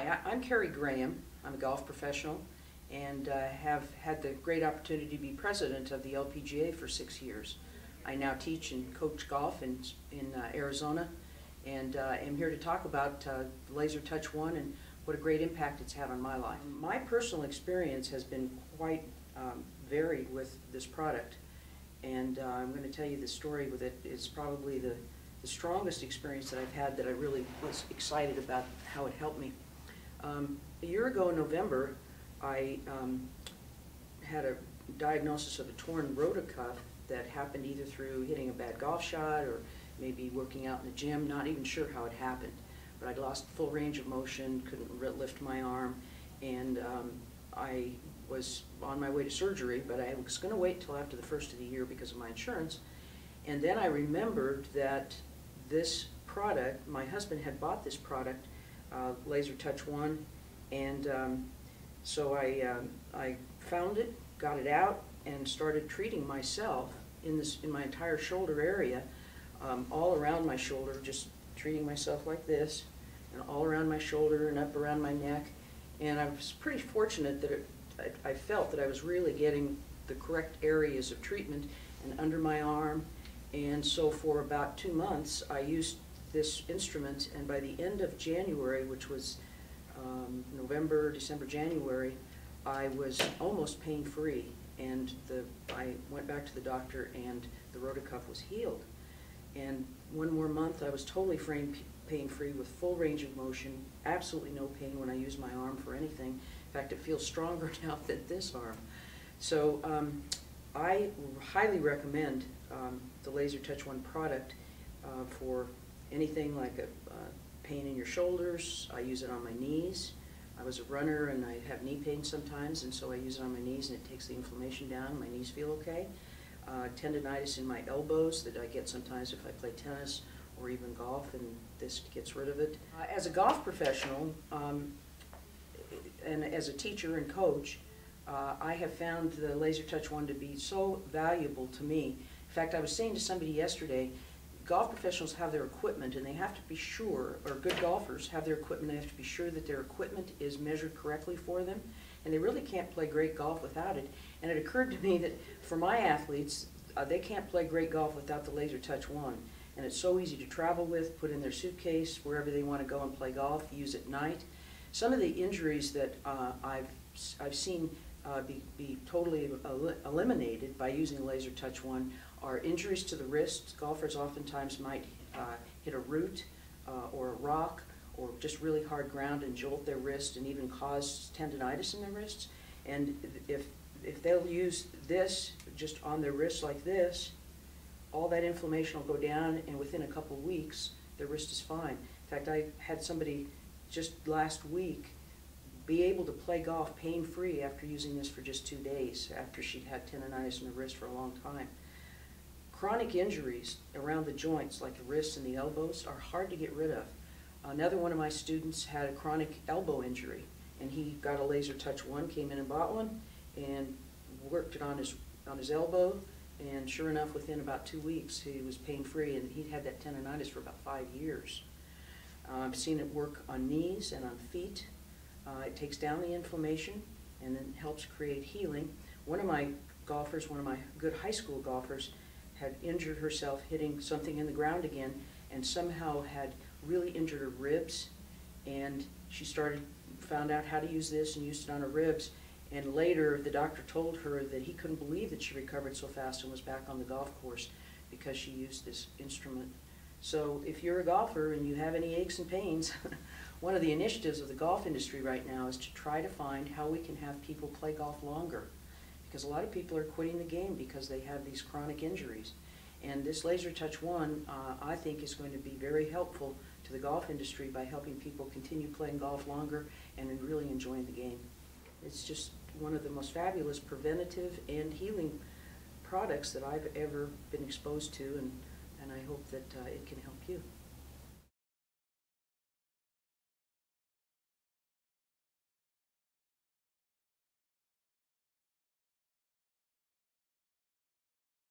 Hi, I'm Kerry Graham. I'm a golf professional and have had the great opportunity to be president of the LPGA for 6 years. I now teach and coach golf in Arizona, and am here to talk about the LaserTouchOne and what a great impact it's had on my life. My personal experience has been quite varied with this product, and I'm going to tell you the story with it. It's probably the strongest experience that I've had, that I really was excited about how it helped me. A year ago in November, I had a diagnosis of a torn rotator cuff that happened either through hitting a bad golf shot or maybe working out in the gym, not even sure how it happened. But I'd lost full range of motion, couldn't lift my arm, and I was on my way to surgery, but I was going to wait until after the first of the year because of my insurance. And then I remembered that this product, my husband had bought this product, LaserTouchOne, and so I found it, got it out, and started treating myself in my entire shoulder area, all around my shoulder, just treating myself like this, and all around my shoulder and up around my neck. And I was pretty fortunate that I felt that I was really getting the correct areas of treatment and under my arm. And so for about 2 months, I used this instrument, and by the end of January, which was November, December, January, I was almost pain-free, and I went back to the doctor, and the rotator cuff was healed. And 1 more month, I was totally pain-free with full range of motion, absolutely no pain when I use my arm for anything. In fact, it feels stronger now than this arm. So I highly recommend the LaserTouchOne product for anything like a pain in your shoulders. I use it on my knees. I was a runner and I have knee pain sometimes, and so I use it on my knees, and it takes the inflammation down. My knees feel okay. Tendonitis in my elbows that I get sometimes if I play tennis or even golf, and this gets rid of it. As a golf professional and as a teacher and coach, I have found the LaserTouchOne to be so valuable to me. In fact, I was saying to somebody yesterday, golf professionals have their equipment, and they have to be sure, or good golfers have their equipment, they have to be sure that their equipment is measured correctly for them, and they really can't play great golf without it. And it occurred to me that for my athletes, they can't play great golf without the LaserTouchOne. And it's so easy to travel with, put in their suitcase, wherever they want to go and play golf, use at night. Some of the injuries that I've seen be totally eliminated by using the LaserTouchOne are injuries to the wrist. Golfers oftentimes might hit a root or a rock or just really hard ground and jolt their wrist and even cause tendonitis in their wrists. And if they'll use this just on their wrist like this, all that inflammation will go down, and within a couple of weeks, their wrist is fine. In fact, I had somebody just last week be able to play golf pain-free after using this for just 2 days, after she'd had tendonitis in the wrist for a long time. Chronic injuries around the joints, like the wrists and the elbows, are hard to get rid of. Another one of my students had a chronic elbow injury, and he got a LaserTouchOne, came in and bought one, and worked it on his elbow, and sure enough, within about 2 weeks, he was pain-free, and he'd had that tendonitis for about 5 years. I've seen it work on knees and on feet. It takes down the inflammation and then helps create healing. One of my golfers, one of my good high school golfers, had injured herself hitting something in the ground again, and somehow had really injured her ribs, and she found out how to use this and used it on her ribs. And later, the doctor told her that he couldn't believe that she recovered so fast and was back on the golf course because she used this instrument. So if you're a golfer and you have any aches and pains, one of the initiatives of the golf industry right now is to try to find how we can have people play golf longer. Because a lot of people are quitting the game because they have these chronic injuries. And this LaserTouchOne, I think, is going to be very helpful to the golf industry by helping people continue playing golf longer and really enjoying the game. It's just one of the most fabulous preventative and healing products that I've ever been exposed to, and I hope that it can help you.